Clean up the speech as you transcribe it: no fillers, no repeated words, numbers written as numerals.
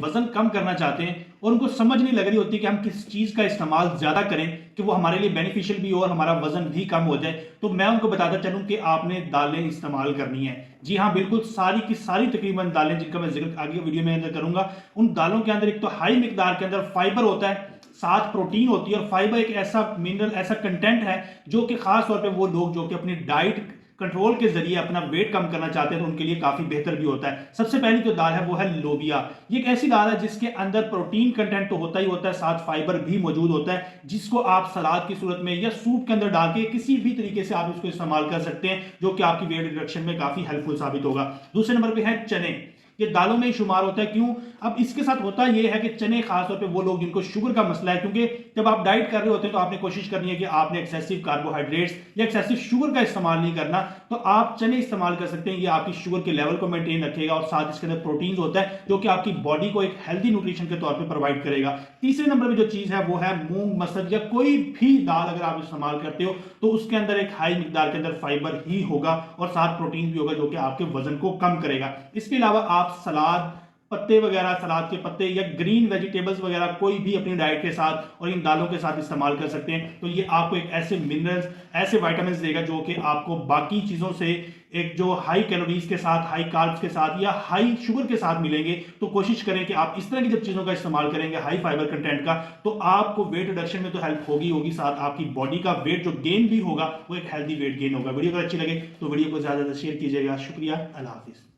वज़न कम करना चाहते हैं और उनको समझ नहीं लग रही होती कि हम किस चीज़ का इस्तेमाल ज़्यादा करें कि वो हमारे लिए बेनिफिशियल भी हो और हमारा वज़न भी कम हो जाए, तो मैं उनको बताता चलूँ कि आपने दालें इस्तेमाल करनी है। जी हाँ, बिल्कुल सारी की सारी तकरीबन दालें जिनका मैं ज़िक्र आगे वीडियो में अंदर करूँगा, उन दालों के अंदर एक तो हाई मिकदार के अंदर फाइबर होता है, साथ प्रोटीन होती है, और फाइबर एक ऐसा मिनरल, ऐसा कंटेंट है जो कि खास तौर पे वो लोग जो कि अपनी डाइट कंट्रोल के जरिए अपना वेट कम करना चाहते हैं तो उनके लिए काफी बेहतर भी होता है। सबसे पहली जो दाल है वो है लोबिया। ये एक ऐसी दाल है जिसके अंदर प्रोटीन कंटेंट तो होता ही होता है, साथ फाइबर भी मौजूद होता है, जिसको आप सलाद की सूरत में या सूप के अंदर डाल के किसी भी तरीके से आप इसको इस्तेमाल कर सकते हैं, जो कि आपकी वेट रिडक्शन में काफी हेल्पफुल साबित होगा। दूसरे नंबर पे है चने। ये दालों में ही शुमार होता है। क्यों? अब इसके साथ होता यह है कि चने खासतौर पे वो लोग जिनको शुगर का मसला है, क्योंकि जब आप डाइट कर रहे होते हैं तो आपने कोशिश करनी है कि आपने एक्सेसिव कार्बोहाइड्रेट्स या एक्सेसिव शुगर का इस्तेमाल नहीं करना, तो आप चने इस्तेमाल कर सकते हैं। ये आपकी शुगर के लेवल को मेंटेन रखेगा और साथ इसके अंदर प्रोटीन होता है जो कि आपकी बॉडी को एक हेल्दी न्यूट्रिशन के तौर पर प्रोवाइड करेगा। तीसरे नंबर पर जो चीज है वो है मूंग मसर या कोई भी दाल अगर आप इस्तेमाल करते हो तो उसके अंदर एक हाई मिकदार के अंदर फाइबर ही होगा और साथ प्रोटीन भी होगा जो कि आपके वजन को कम करेगा। इसके अलावा आप सलाद पत्ते वगैरह, सलाद के पत्ते या ग्रीन वेजिटेबल्स वगैरह कोई भी अपनी डाइट के साथ और इन दालों के साथ इस्तेमाल कर सकते हैं, तो ये आपको एक ऐसे मिनरल्स, ऐसे विटामिन देगा जो कि आपको बाकी चीज़ों से एक जो हाई कैलोरीज के साथ, हाई कार्ब्स के साथ या हाई शुगर के साथ मिलेंगे। तो कोशिश करें कि आप इस तरह की जब चीज़ों का इस्तेमाल करेंगे हाई फाइबर कंटेंट का, तो आपको वेट रिडक्शन में तो हेल्प होगी होगी, साथ आपकी बॉडी का वेट जो गेन भी होगा वो एक हेल्दी वेट गेन होगा। वीडियो अगर अच्छी लगे तो वीडियो को ज़्यादा से शेयर कीजिएगा। शुक्रिया, अल्लाह हाफिज़।